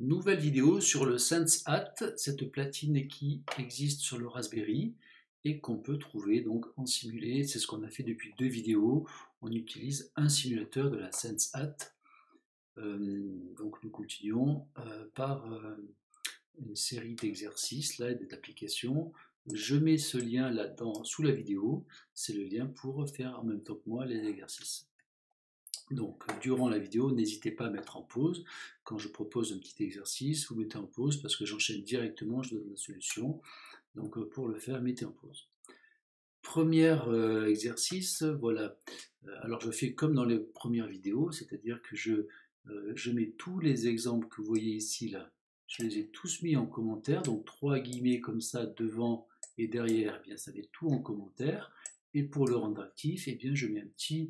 Nouvelle vidéo sur le SenseHat, cette platine qui existe sur le Raspberry et qu'on peut trouver donc en simulé. C'est ce qu'on a fait depuis 2 vidéos. On utilise un simulateur de la SenseHat. Donc nous continuons par une série d'exercices là, et d'applications. Je mets ce lien là-dedans sous la vidéo. C'est le lien pour faire en même temps que moi les exercices. Donc, durant la vidéo, n'hésitez pas à mettre en pause. Quand je propose un petit exercice, vous mettez en pause parce que j'enchaîne directement, je donne la solution. Donc, pour le faire, mettez en pause. Premier exercice, voilà. Alors, je fais comme dans les premières vidéos, c'est-à-dire que je mets tous les exemples que vous voyez ici, là. Je les ai tous mis en commentaire, donc 3 guillemets comme ça devant et derrière, eh bien, ça met tout en commentaire. Et pour le rendre actif, eh bien, je mets un petit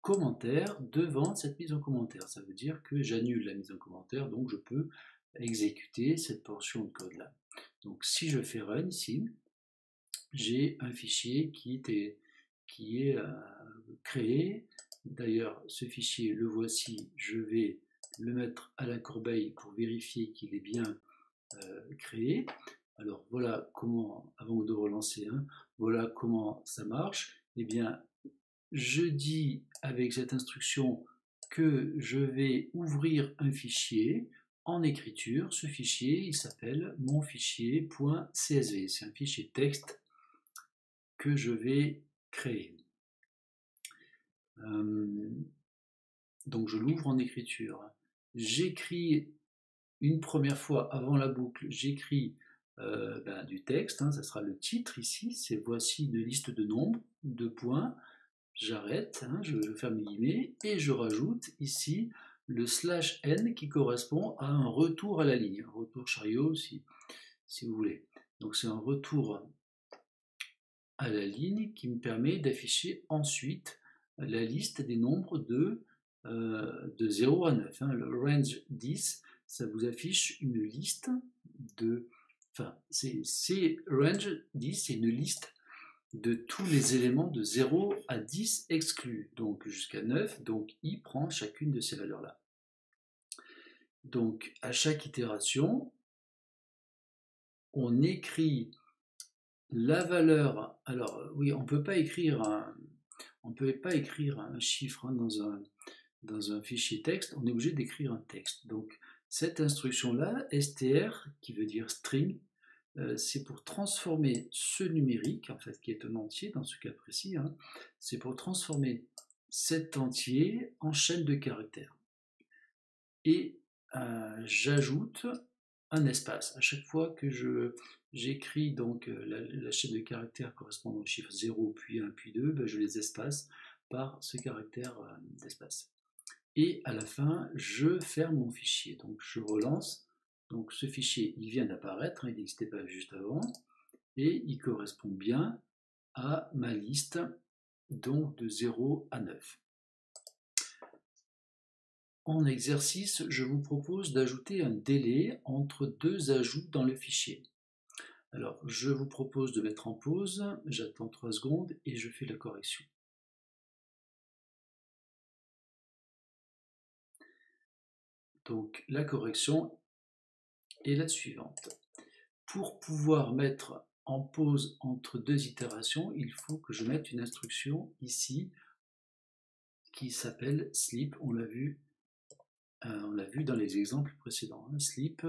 commentaire devant cette mise en commentaire. Ça veut dire que j'annule la mise en commentaire, donc je peux exécuter cette portion de code là. Donc si je fais run ici, j'ai un fichier qui est créé. D'ailleurs, ce fichier, le voici, je vais le mettre à la corbeille pour vérifier qu'il est bien créé. Alors voilà comment, avant de relancer, voilà comment ça marche. Eh bien, je dis avec cette instruction que je vais ouvrir un fichier en écriture. Ce fichier, il s'appelle mon fichier.csv. C'est un fichier texte que je vais créer. Donc je l'ouvre en écriture. J'écris une première fois avant la boucle, j'écris du texte, ça sera le titre ici, c'est voici une liste de nombres, de points. J'arrête, je ferme les guillemets, et je rajoute ici le /n qui correspond à un retour à la ligne, un retour chariot si vous voulez. Donc c'est un retour à la ligne qui me permet d'afficher ensuite la liste des nombres de 0 à 9. Le range 10, ça vous affiche une liste de... Enfin, c'est range 10, c'est une liste de tous les éléments de 0 à 10 exclus, donc jusqu'à 9, donc i prend chacune de ces valeurs-là. Donc à chaque itération, on écrit la valeur. Alors oui, on ne peut pas écrire un chiffre dans un fichier texte, on est obligé d'écrire un texte. Donc cette instruction-là, str, qui veut dire string, c'est pour transformer ce numérique, en fait, qui est un entier dans ce cas précis, c'est pour transformer cet entier en chaîne de caractères. Et j'ajoute un espace. À chaque fois que j'écris donc la chaîne de caractères correspondant au chiffre 0, puis 1, puis 2, je les espace par ce caractère d'espace. Et à la fin, je ferme mon fichier. Donc je relance. Donc ce fichier, il vient d'apparaître, il n'existait pas juste avant, et il correspond bien à ma liste, donc de 0 à 9. En exercice, je vous propose d'ajouter un délai entre 2 ajouts dans le fichier. Alors, je vous propose de mettre en pause, j'attends 3 secondes et je fais la correction. Donc, la correction est la suivante. Pour pouvoir mettre en pause entre 2 itérations, il faut que je mette une instruction ici qui s'appelle sleep. On l'a vu dans les exemples précédents. Sleep,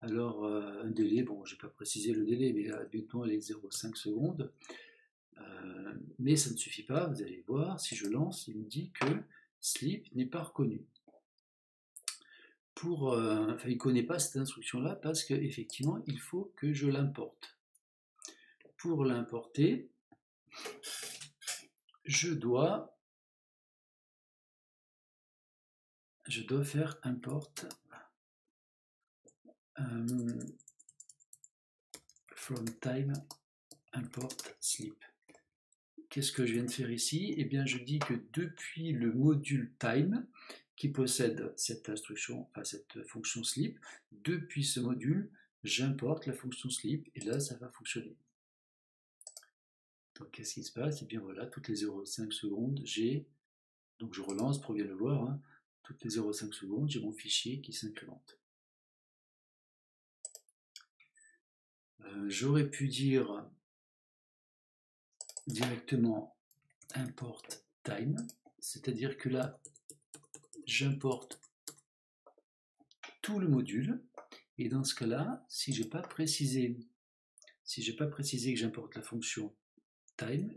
alors un délai, bon, je n'ai pas précisé le délai, mais admettons elle est 0,5 secondes. Mais ça ne suffit pas, vous allez voir, si je lance, il me dit que sleep n'est pas reconnu. Il ne connaît pas cette instruction-là parce qu'effectivement, il faut que je l'importe. Pour l'importer, je dois faire import from time import sleep. Qu'est-ce que je viens de faire ici? Eh bien, je dis que depuis le module time, qui possède cette instruction, enfin cette fonction sleep, depuis ce module, j'importe la fonction sleep, et là, ça va fonctionner. Donc, qu'est-ce qui se passe? Eh bien, voilà, toutes les 0,5 secondes, donc je relance pour bien le voir, toutes les 0,5 secondes, j'ai mon fichier qui s'incrémente. J'aurais pu dire directement import time, c'est-à-dire que là, j'importe tout le module, et dans ce cas-là, si j'ai pas précisé que j'importe la fonction time,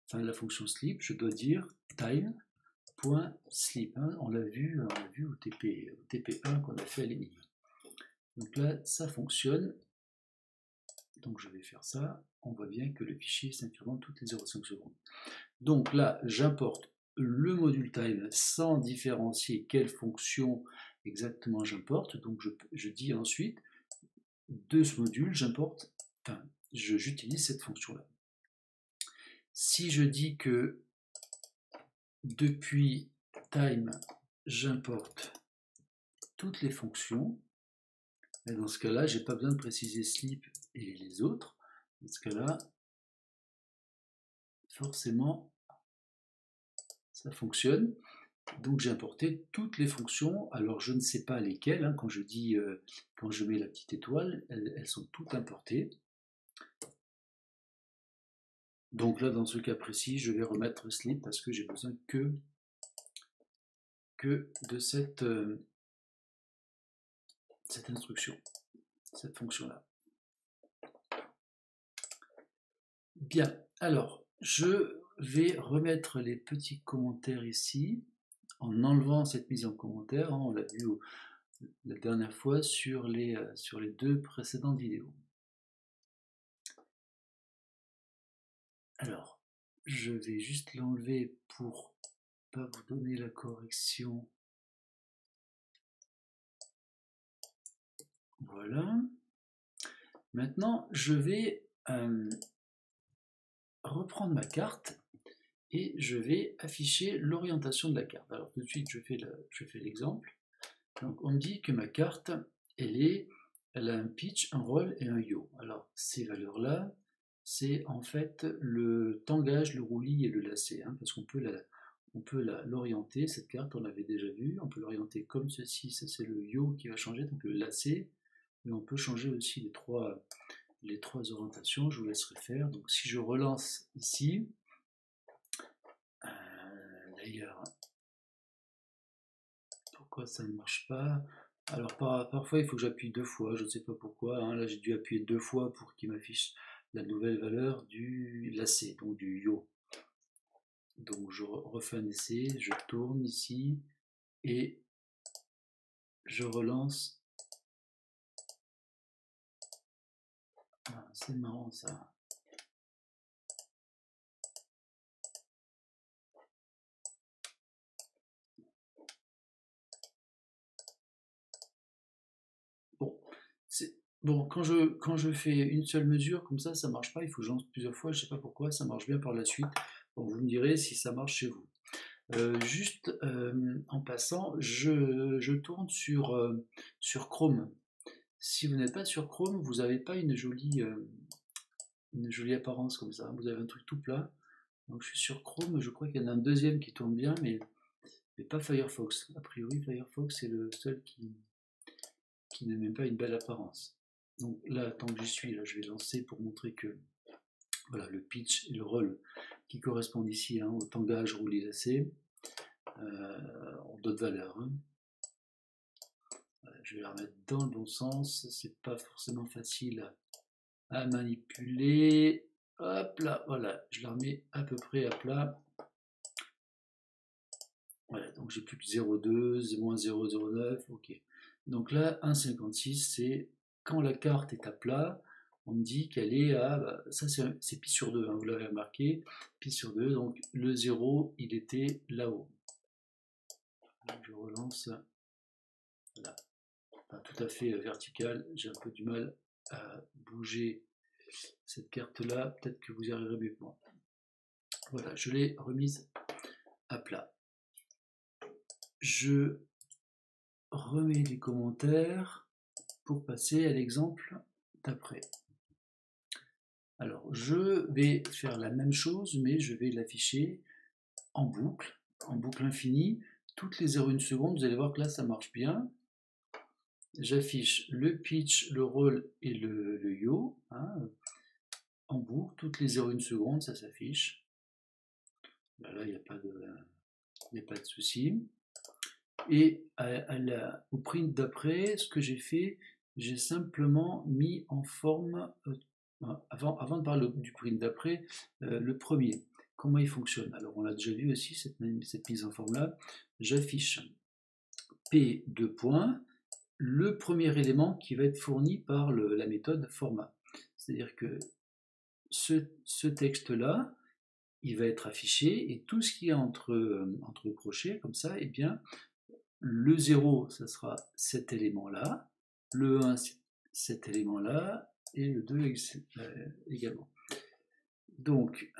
enfin la fonction sleep, je dois dire time.sleep. Hein, on l'a vu au TP1 qu'on a fait à l'énigme. Donc là, ça fonctionne. Donc je vais faire ça. On voit bien que le fichier s'incrémente toutes les 0,5 secondes. Donc là, j'importe le module time sans différencier quelle fonction exactement j'importe. Donc je dis ensuite, de ce module, j'utilise cette fonction-là. Si je dis que depuis time, j'importe toutes les fonctions, et dans ce cas-là, je n'ai pas besoin de préciser sleep et les autres. Dans ce cas-là, forcément, ça fonctionne. Donc j'ai importé toutes les fonctions. Alors je ne sais pas lesquelles, hein, quand je mets la petite étoile, elles sont toutes importées. Donc là, dans ce cas précis, je vais remettre sleep parce que j'ai besoin que de cette instruction, cette fonction-là. Bien, alors je vais remettre les petits commentaires ici en enlevant cette mise en commentaire. Hein, on l'a vu la dernière fois sur les 2 précédentes vidéos. Alors, je vais juste l'enlever pour pas vous donner la correction. Voilà. Maintenant, je vais reprendre ma carte et je vais afficher l'orientation de la carte. Alors tout de suite, je fais l'exemple. Donc on me dit que ma carte, elle a un pitch, un roll et un yaw. Alors ces valeurs-là, c'est en fait le tangage, le roulis et le lacet, hein, parce qu'on peut l'orienter, cette carte on l'avait déjà vu, on peut l'orienter comme ceci, ça c'est le yaw qui va changer, donc le lacet, mais on peut changer aussi les trois orientations, je vous laisserai faire. Donc si je relance ici, d'ailleurs, pourquoi ça ne marche pas? Alors parfois il faut que j'appuie 2 fois, je ne sais pas pourquoi, hein. Là j'ai dû appuyer 2 fois pour qu'il m'affiche la nouvelle valeur du lacet, donc du yaw. Donc je refais un essai, je tourne ici et je relance. Ah, c'est marrant ça. Bon, quand je fais une seule mesure, comme ça marche pas, il faut que j'en lance plusieurs fois, je sais pas pourquoi, ça marche bien par la suite. Bon, vous me direz si ça marche chez vous. Juste en passant, je tourne sur Chrome. Si vous n'êtes pas sur Chrome, vous n'avez pas une jolie apparence comme ça, vous avez un truc tout plat. Donc je suis sur Chrome, je crois qu'il y en a un deuxième qui tourne bien, mais pas Firefox. A priori, Firefox c'est le seul qui n'a même pas une belle apparence. Donc là, tant que j'y suis, là, je vais lancer pour montrer que voilà, le pitch et le roll qui correspondent ici, hein, au tangage, roulé, lacé, ont d'autres valeurs. Hein. Voilà, je vais la remettre dans le bon sens, c'est pas forcément facile à manipuler. Hop là, voilà, je la remets à peu près à plat. Voilà, donc j'ai plus que 0,2, moins 0,09, ok. Donc là, 1,56, c'est quand la carte est à plat, on me dit qu'elle est à, ça c'est pi sur 2, hein, vous l'avez remarqué, pi sur 2, donc le 0, il était là-haut. Je relance, voilà, pas tout à fait vertical, j'ai un peu du mal à bouger cette carte-là, peut-être que vous y arriverez mieux que moi. Voilà, je l'ai remise à plat. Je remets les commentaires pour passer à l'exemple d'après. Alors, je vais faire la même chose, mais je vais l'afficher en boucle infinie. Toutes les 0,1 secondes, vous allez voir que là, ça marche bien. j'affiche le pitch, le roll et le yaw, hein, en boucle, toutes les 0,1 seconde, ça s'affiche. Là, il n'y a pas de souci. Et au print d'après, ce que j'ai fait, j'ai simplement mis en forme, avant de parler du print d'après, le premier. Comment il fonctionne? Alors on l'a déjà vu aussi, cette mise en forme là. J'affiche P deux points, le premier élément qui va être fourni par la méthode format. C'est-à-dire que ce texte-là, il va être affiché et tout ce qui est entre crochets, comme ça, eh bien, le 0, ça sera cet élément-là, le 1, cet élément-là, et le 2 également. Donc,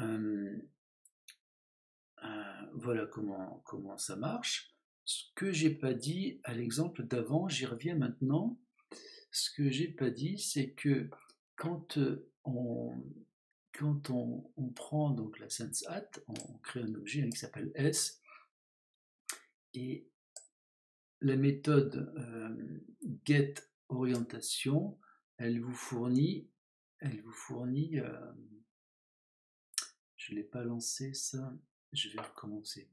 voilà comment ça marche. Ce que j'ai pas dit à l'exemple d'avant, j'y reviens maintenant. Ce que j'ai pas dit, c'est que quand on prend donc la SenseAt, on crée un objet qui s'appelle S, et la méthode getOrientation, elle vous fournit, je ne l'ai pas lancé ça, je vais recommencer.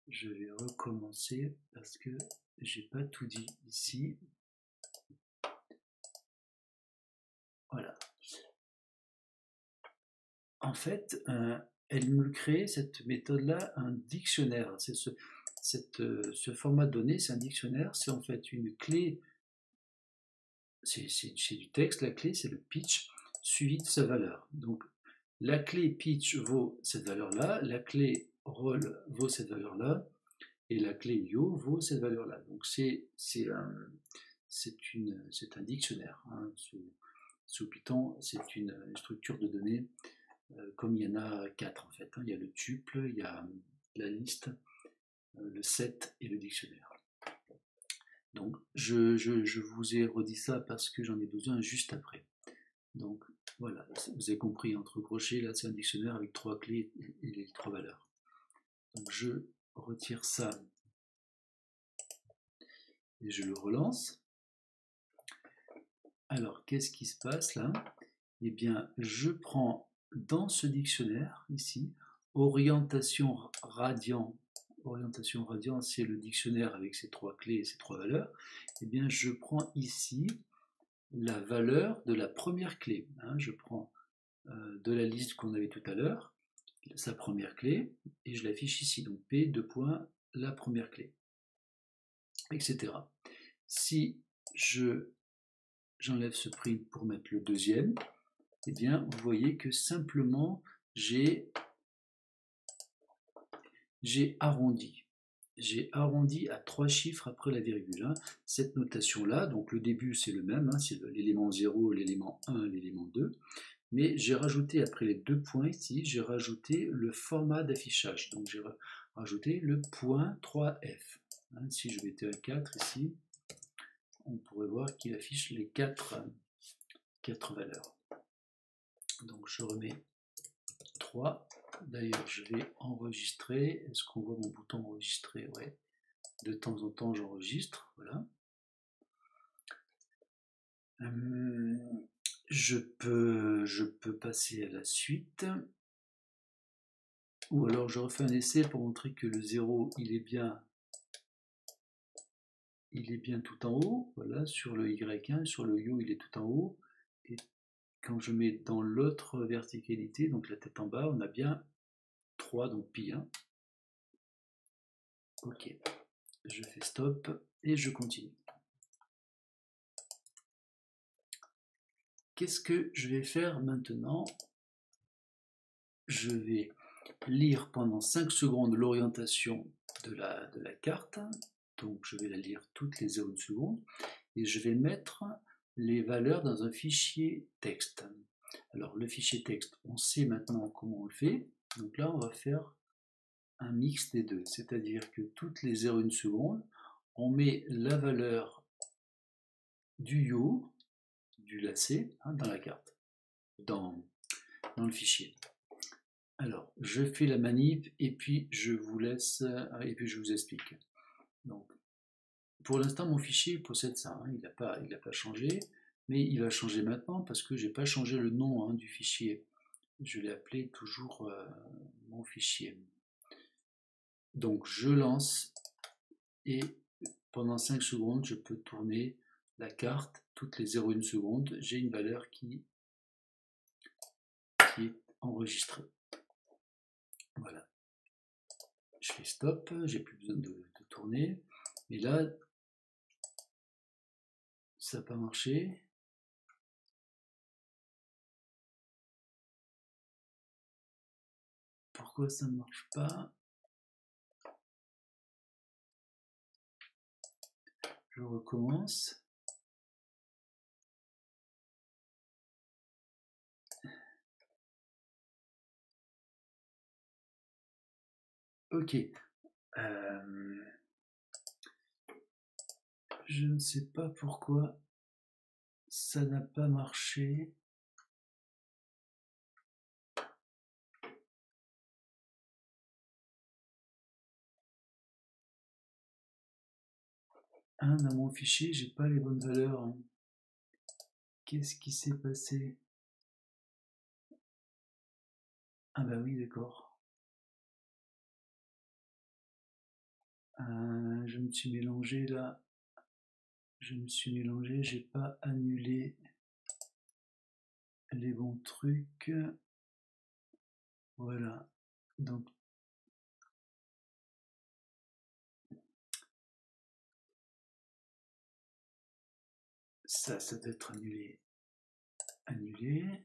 Je vais recommencer parce que j'ai pas tout dit ici. Voilà. En fait, elle me crée, cette méthode-là, un dictionnaire. C'est ce format de données, c'est un dictionnaire, c'est en fait une clé, c'est du texte, la clé c'est le pitch suivi de sa valeur. Donc la clé pitch vaut cette valeur-là, la clé roll vaut cette valeur-là, et la clé yo vaut cette valeur-là. Donc c'est un dictionnaire. Hein. Sous Python, c'est une structure de données comme il y en a 4 en fait. Hein. Il y a le tuple, il y a la liste, le set et le dictionnaire. Donc je vous ai redit ça parce que j'en ai besoin juste après. Donc voilà, vous avez compris, entre crochets, là c'est un dictionnaire avec 3 clés et les 3 valeurs. Donc je retire ça et je le relance. Alors qu'est-ce qui se passe là? Eh bien je prends dans ce dictionnaire ici, orientation radian. Orientation radian, c'est le dictionnaire avec ses 3 clés et ses 3 valeurs. Eh bien je prends ici la valeur de la première clé. Hein. Je prends de la liste qu'on avait tout à l'heure, sa première clé, et je l'affiche ici. Donc P, 2 points, la première clé, etc. Si j'enlève ce print pour mettre le deuxième, eh bien vous voyez que simplement j'ai arrondi. J'ai arrondi à 3 chiffres après la virgule. Hein. Cette notation-là, donc le début c'est le même, hein, c'est l'élément 0, l'élément 1, l'élément 2. Mais j'ai rajouté, après les 2 points ici, j'ai rajouté le format d'affichage. Donc j'ai rajouté le point 3F. Hein, si je mettais un 4 ici, on pourrait voir qu'il affiche les 4 valeurs. Donc je remets 3. D'ailleurs, je vais enregistrer. Est-ce qu'on voit mon bouton enregistrer? Ouais. De temps en temps, j'enregistre. Voilà. Je peux passer à la suite. Ou alors je refais un essai pour montrer que le 0, il est bien tout en haut. Voilà, sur le Y1, sur le yo, il est tout en haut. Et quand je mets dans l'autre verticalité, donc la tête en bas, on a bien 3, donc pi 1. Ok, je fais stop et je continue. Qu'est-ce que je vais faire maintenant? Je vais lire pendant 5 secondes l'orientation de la carte. Donc je vais la lire toutes les 0,1 secondes. Et je vais mettre les valeurs dans un fichier texte. Alors le fichier texte, on sait maintenant comment on le fait. Donc là, on va faire un mix des deux. C'est-à-dire que toutes les 0,1 secondes, on met la valeur du yo, du lacet, hein, dans la carte, dans le fichier. Alors, je fais la manip et puis je vous laisse, et puis je vous explique. Donc, pour l'instant, mon fichier possède ça, hein, il n'a pas changé, mais il va changer maintenant parce que j'ai pas changé le nom, hein, du fichier. Je l'ai appelé toujours mon fichier. Donc je lance et pendant 5 secondes, je peux tourner la carte. Toutes les 0,1 secondes, j'ai une valeur qui est enregistrée. Voilà. Je fais stop, j'ai plus besoin de tourner. Et là, ça n'a pas marché. Pourquoi ça ne marche pas? Je recommence. Ok. Je ne sais pas pourquoi ça n'a pas marché. Hein, dans mon fichier, j'ai pas les bonnes valeurs, hein. Qu'est-ce qui s'est passé? Ah bah oui, d'accord. Je me suis mélangé là. Je me suis mélangé, j'ai pas annulé les bons trucs. Voilà. Donc ça doit être annulé. Annulé.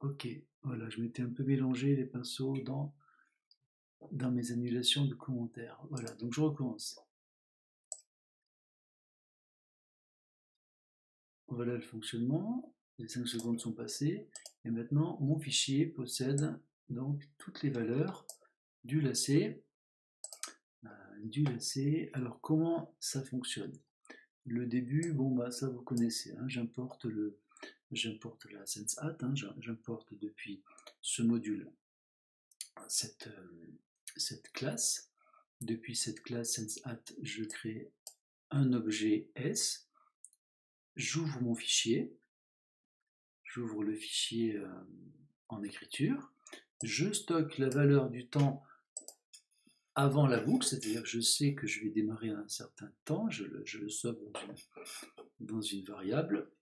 Ok, voilà, je m'étais un peu mélangé les pinceaux dans mes annulations de commentaires. Voilà, donc je recommence. Voilà le fonctionnement. Les 5 secondes sont passées. Et maintenant, mon fichier possède donc toutes les valeurs du lacet. Alors, comment ça fonctionne? Le début, bon, bah, ça vous connaissez, hein, j'importe la SenseHat, hein, j'importe depuis ce module cette classe. Depuis cette classe SenseHat, je crée un objet S, j'ouvre mon fichier, j'ouvre le fichier en écriture, je stocke la valeur du temps avant la boucle, c'est-à-dire que je sais que je vais démarrer à un certain temps, je le stocke dans une variable.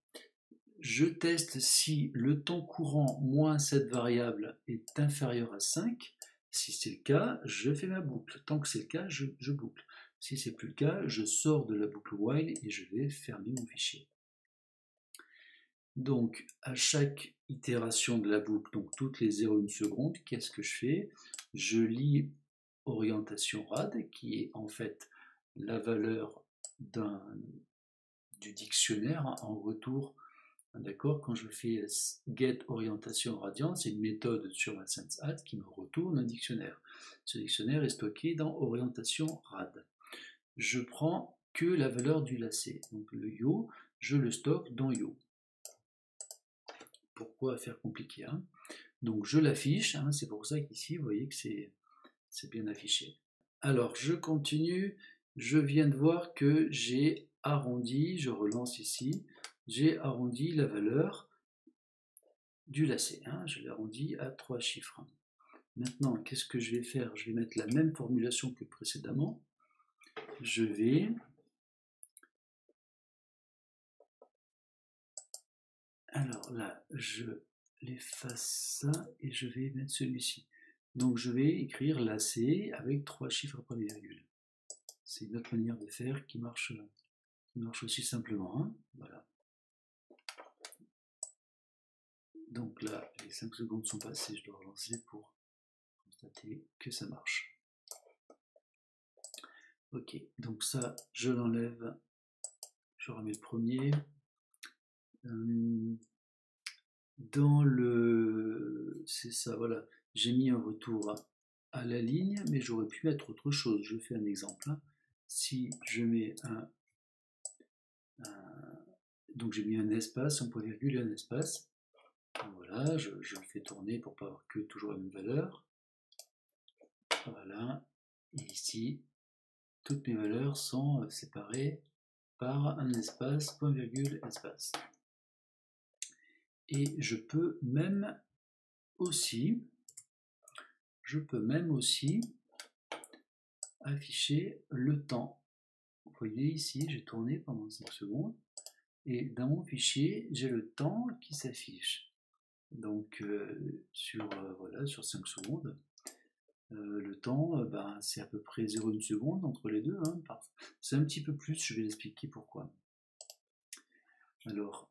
Je teste si le temps courant moins cette variable est inférieur à 5. Si c'est le cas, je fais ma boucle. Tant que c'est le cas, je boucle. Si c'est plus le cas, je sors de la boucle while et je vais fermer mon fichier. Donc, à chaque itération de la boucle, donc toutes les 0,1 secondes, qu'est-ce que je fais? Je lis orientation rad, qui est en fait la valeur du dictionnaire, hein, en retour. D'accord, quand je fais get orientation radian, c'est une méthode sur ma SenseHat qui me retourne un dictionnaire. Ce dictionnaire est stocké dans orientation rad. Je prends que la valeur du lacet. Donc le yo, je le stocke dans yo. Pourquoi faire compliqué, hein? Donc je l'affiche, hein, c'est pour ça qu'ici, vous voyez que c'est bien affiché. Alors je continue, je viens de voir que j'ai arrondi, je relance ici, j'ai arrondi la valeur du lacet, hein, je l'ai arrondi à 3 chiffres. Maintenant, qu'est-ce que je vais faire? Je vais mettre la même formulation que précédemment. Je vais alors là, je l'efface ça et je vais mettre celui-ci. Donc je vais écrire lacet avec 3 chiffres après les virgules. C'est une autre manière de faire qui marche aussi simplement, hein. Voilà. Donc là, les 5 secondes sont passées, je dois relancer pour constater que ça marche. Ok, donc ça, je l'enlève, je remets le premier. C'est ça, voilà, j'ai mis un retour à la ligne, mais j'aurais pu mettre autre chose. Je fais un exemple, hein. Si je mets donc j'ai mis un espace, un point virgule et un espace. Voilà, je le fais tourner pour pas avoir que toujours la même valeur. Voilà, et ici, toutes mes valeurs sont séparées par un espace, point virgule, espace. Et je peux même aussi afficher le temps. Vous voyez ici, j'ai tourné pendant 5 secondes et dans mon fichier, j'ai le temps qui s'affiche. Donc voilà, sur 5 secondes, le temps, c'est à peu près 0,1 seconde entre les deux. Hein, c'est un petit peu plus, je vais expliquer pourquoi. Alors,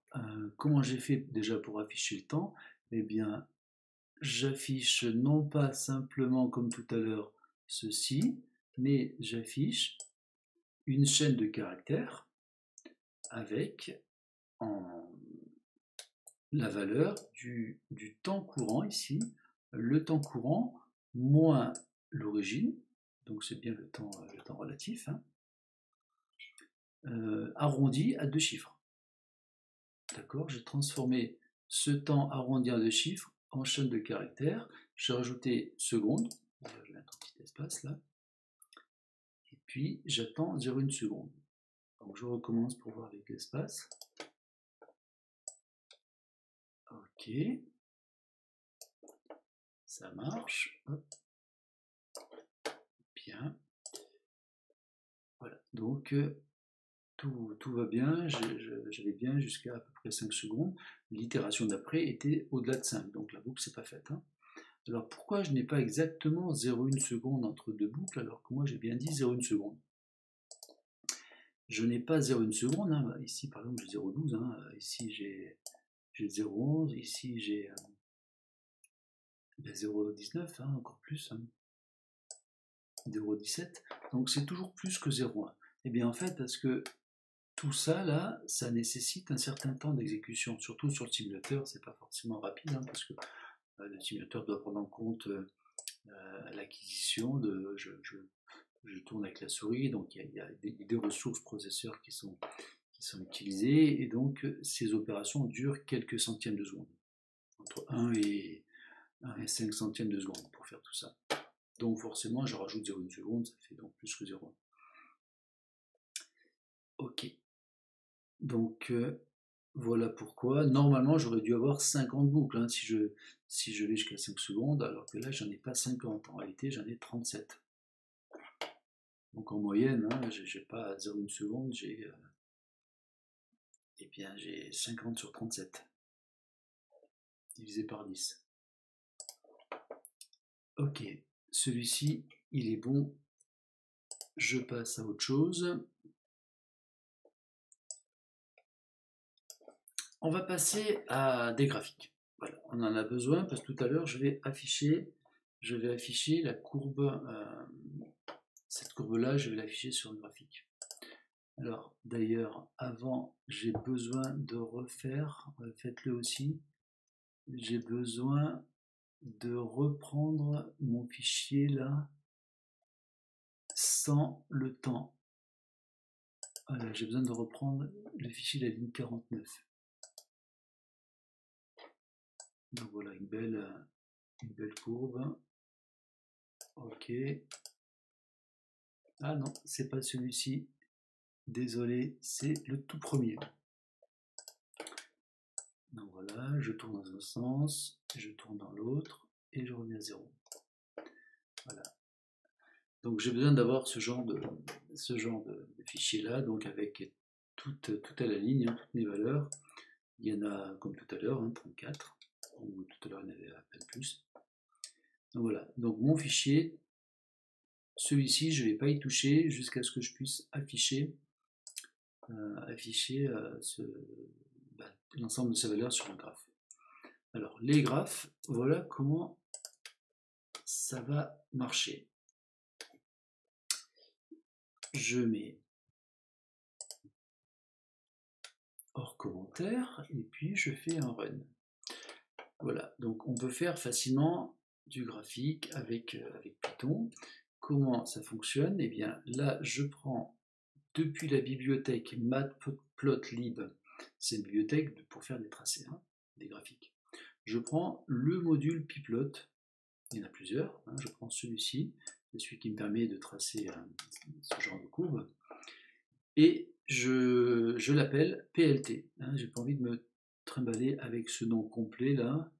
comment j'ai fait déjà pour afficher le temps? Eh bien, j'affiche non pas simplement comme tout à l'heure ceci, mais j'affiche une chaîne de caractères avec la valeur du temps courant ici, le temps courant moins l'origine, donc c'est bien le temps relatif, hein, arrondi à 2 chiffres. D'accord, j'ai transformé ce temps arrondi à 2 chiffres en chaîne de caractères, j'ai rajouté seconde, je vais mettre un petit espace là, et puis j'attends 0,1 seconde. Donc je recommence pour voir avec l'espace. Ok, ça marche. Hop. Bien. Voilà, donc tout va bien, j'allais bien jusqu'à peu près 5 secondes. L'itération d'après était au-delà de 5, donc la boucle c'est pas faite. Hein. Alors pourquoi je n'ai pas exactement 0,1 seconde entre deux boucles alors que moi j'ai bien dit 0,1 seconde? Je n'ai pas 0,1 seconde, hein. Ici par exemple j'ai 0,12, hein. Ici j'ai 0,11, ici j'ai 0,19, hein, encore plus, hein. 0,17, donc c'est toujours plus que 0,1. Et bien en fait parce que tout ça là, ça nécessite un certain temps d'exécution, surtout sur le simulateur, c'est pas forcément rapide, hein, parce que le simulateur doit prendre en compte l'acquisition de... Je tourne avec la souris, donc il y a des ressources processeurs qui sont utilisées, et donc ces opérations durent quelques centièmes de seconde, entre 1 et 5 centièmes de seconde pour faire tout ça. Donc forcément, je rajoute 0,1 seconde, ça fait donc plus que 0,1. Ok. Donc voilà pourquoi. Normalement, j'aurais dû avoir 50 boucles hein, si je vais jusqu'à 5 secondes, alors que là, j'en ai pas 50. En réalité, j'en ai 37. Donc en moyenne, hein, j'ai pas 0,1 seconde, j'ai 50 sur 37, divisé par 10. Ok, celui-ci, il est bon. Je passe à autre chose. On va passer à des graphiques. Voilà, on en a besoin parce que tout à l'heure, je vais afficher la courbe. Cette courbe-là, je vais l'afficher sur un graphique. Alors, d'ailleurs, avant, j'ai besoin de refaire, faites-le aussi, j'ai besoin de reprendre mon fichier là sans le temps. Voilà, j'ai besoin de reprendre le fichier de la ligne 49. Donc voilà, une belle courbe. Ok. Ah non, c'est pas celui-ci. Désolé, c'est le tout premier. Donc voilà, je tourne dans un sens, je tourne dans l'autre, et je reviens à 0. Voilà. Donc j'ai besoin d'avoir ce genre de fichier là, donc avec toute à la ligne, hein, toutes mes valeurs. Il y en a comme tout à l'heure, hein, 34, ou tout à l'heure il y en avait à peine plus. Donc voilà, donc mon fichier, celui-ci je ne vais pas y toucher jusqu'à ce que je puisse afficher l'ensemble de ces valeurs sur un graphe. Alors les graphes, voilà comment ça va marcher. Je mets hors commentaire et puis je fais un run. Voilà, donc on peut faire facilement du graphique avec Python. Comment ça fonctionne? Eh bien là, je prends depuis la bibliothèque Matplotlib, c'est une bibliothèque pour faire des tracés, hein, des graphiques. Je prends le module Pyplot, il y en a plusieurs, hein, je prends celui-ci, c'est celui qui me permet de tracer ce genre de courbe. Et je l'appelle PLT. Hein, j'ai pas envie de me trimballer avec ce nom complet là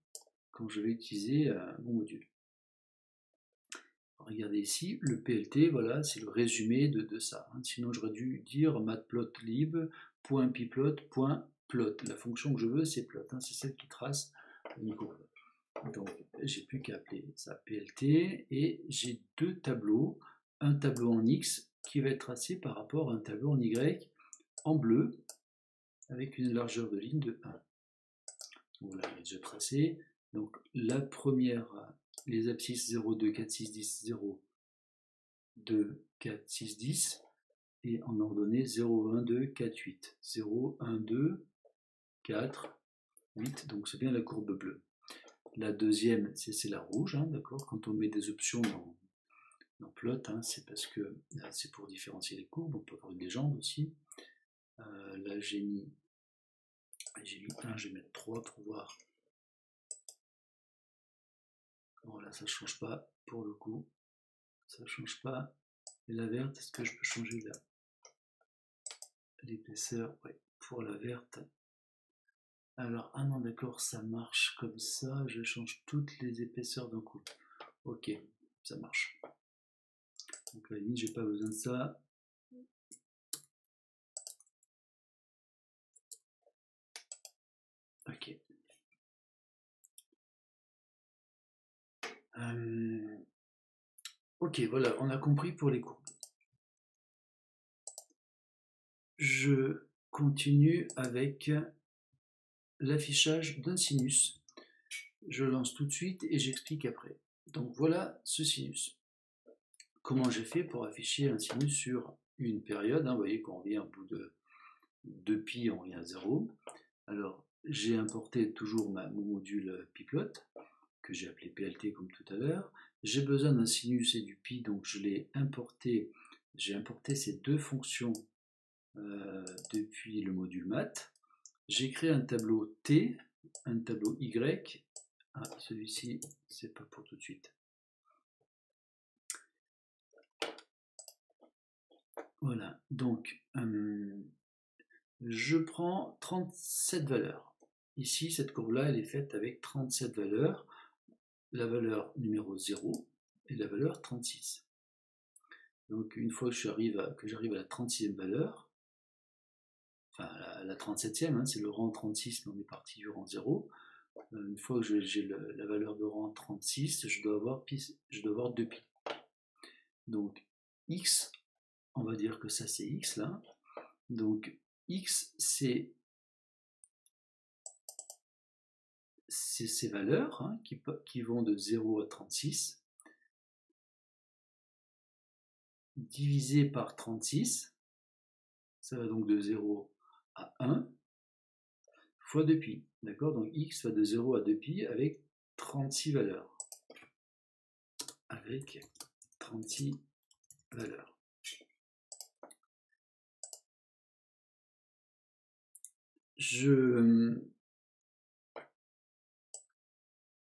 quand je vais utiliser mon module. Regardez ici, le PLT, voilà, c'est le résumé de ça. Hein. Sinon, j'aurais dû dire matplotlib.pyplot.plot. La fonction que je veux, c'est plot. Hein, c'est celle qui trace une courbe. Donc, j'ai plus qu'à appeler ça PLT. Et j'ai deux tableaux. Un tableau en X qui va être tracé par rapport à un tableau en Y en bleu avec une largeur de ligne de 1. Voilà, je l'ai déjà tracé. Donc, la première, les abscisses 0, 2, 4, 6, 10, 0, 2, 4, 6, 10, et en ordonnée 0, 1, 2, 4, 8. 0, 1, 2, 4, 8, donc c'est bien la courbe bleue. La deuxième, c'est la rouge, hein, d'accord. Quand on met des options dans plot, hein, c'est parce que c'est pour différencier les courbes, on peut avoir une légende aussi. Là, j'ai mis 1, je vais mettre 3 pour voir. Voilà, ça ne change pas pour le coup. Ça ne change pas. Et la verte, est-ce que je peux changer l'épaisseur? Oui, pour la verte. Alors, ah non, d'accord, ça marche comme ça. Je change toutes les épaisseurs d'un coup. Ok, ça marche. Donc, à la limite, j'ai pas besoin de ça. Ok. Ok, voilà, on a compris pour les courbes. Je continue avec l'affichage d'un sinus. Je lance tout de suite et j'explique après. Donc voilà ce sinus. Comment j'ai fait pour afficher un sinus sur une période, hein, vous voyez qu'on revient au bout de 2π, on revient à 0. Alors j'ai importé toujours mon module pyplot, que j'ai appelé PLT comme tout à l'heure. J'ai besoin d'un sinus et du pi, donc je l'ai importé. J'ai importé ces deux fonctions depuis le module math. J'ai créé un tableau T, un tableau Y. Ah, celui-ci, c'est pas pour tout de suite. Voilà, donc je prends 37 valeurs. Ici, cette courbe-là, elle est faite avec 37 valeurs. La valeur numéro 0 et la valeur 36. Donc une fois que j'arrive à la 36e valeur, enfin la 37e, hein, c'est le rang 36, mais on est parti du rang 0. Une fois que j'ai la valeur de rang 36, je dois avoir 2π. Donc x, on va dire que ça c'est x là. Donc x c'est ces valeurs hein, qui vont de 0 à 36 divisé par 36, ça va donc de 0 à 1 fois 2π. D'accord? Donc x va de 0 à 2π avec 36 valeurs. Avec 36 valeurs.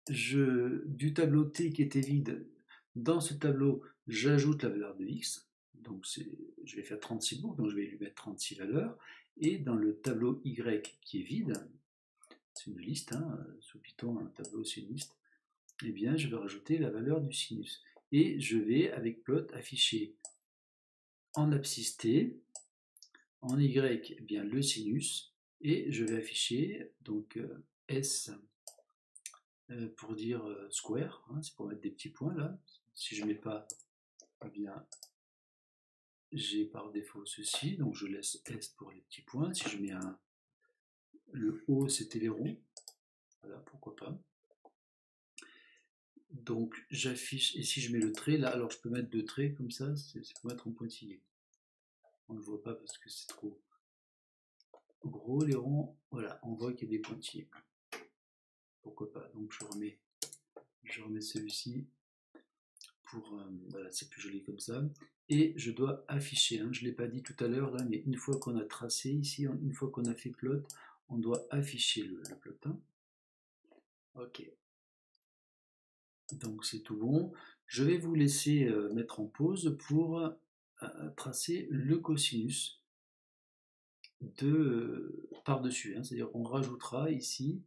Du tableau T qui était vide, dans ce tableau, j'ajoute la valeur de x. Donc je vais faire 36 boucles, donc je vais lui mettre 36 valeurs. Et dans le tableau Y qui est vide, c'est une liste, hein, sous Python, un tableau c'est une liste, eh bien je vais rajouter la valeur du sinus. Et je vais, avec plot, afficher en abscisse T, en Y, eh bien, le sinus, et je vais afficher donc S pour dire square, hein, c'est pour mettre des petits points là. Si je ne mets pas, eh bien j'ai par défaut ceci, donc je laisse S pour les petits points. Si je mets le O, c'était les ronds, voilà, pourquoi pas. Donc j'affiche, et si je mets le trait là, alors je peux mettre deux traits comme ça, c'est pour mettre en pointillé. On ne le voit pas parce que c'est trop gros les ronds, voilà, on voit qu'il y a des pointillés. Pourquoi pas, donc je remets celui-ci pour, voilà, c'est plus joli comme ça. Et je dois afficher, hein, je ne l'ai pas dit tout à l'heure là, mais une fois qu'on a tracé ici, une fois qu'on a fait plot, on doit afficher le plot. Ok. Donc c'est tout bon. Je vais vous laisser mettre en pause pour tracer le cosinus par-dessus, hein. C'est-à-dire on rajoutera ici,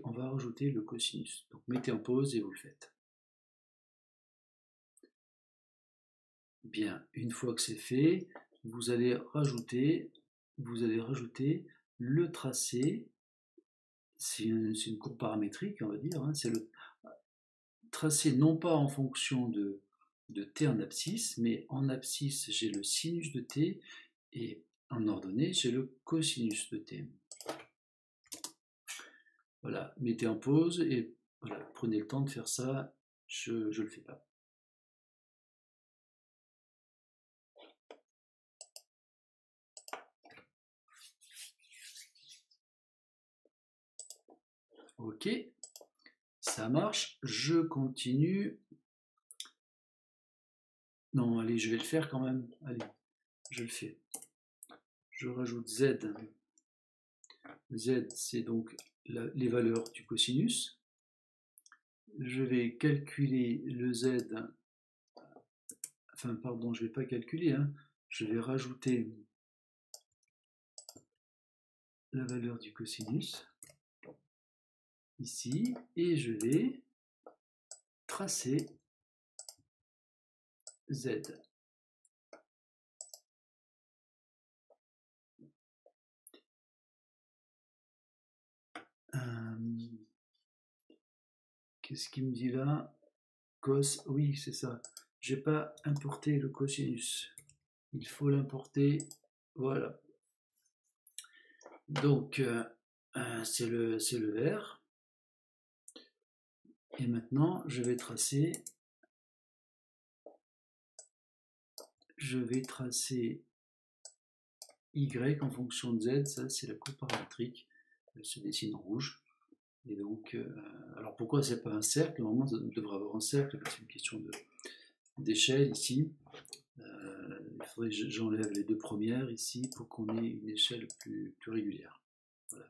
on va rajouter le cosinus. Donc mettez en pause et vous le faites. Bien, une fois que c'est fait, vous allez rajouter le tracé. C'est une courbe paramétrique, on va dire, hein. C'est le tracé non pas en fonction de t en abscisse, mais en abscisse j'ai le sinus de t et en ordonnée j'ai le cosinus de t. Voilà, mettez en pause et voilà, prenez le temps de faire ça, je ne le fais pas. Ok, ça marche, je continue. Non, allez, je vais le faire quand même. Allez, je le fais. Je rajoute z. Z, c'est donc les valeurs du cosinus. Je vais calculer le z. Enfin, pardon, je ne vais pas calculer, hein. Je vais rajouter la valeur du cosinus ici et je vais tracer z. Qu'est-ce qu'il me dit là? Cos, oui, c'est ça. Je n'ai pas importé le cosinus. Il faut l'importer. Voilà. Donc, c'est le vert. Et maintenant, je vais tracer Y en fonction de Z. Ça, c'est la courbe paramétrique. Elle se dessine en rouge. Et donc, alors pourquoi c'est pas un cercle? Normalement, ça devrait avoir un cercle. C'est une question d'échelle ici. Il faudrait que j'enlève les deux premières ici pour qu'on ait une échelle plus régulière. Voilà.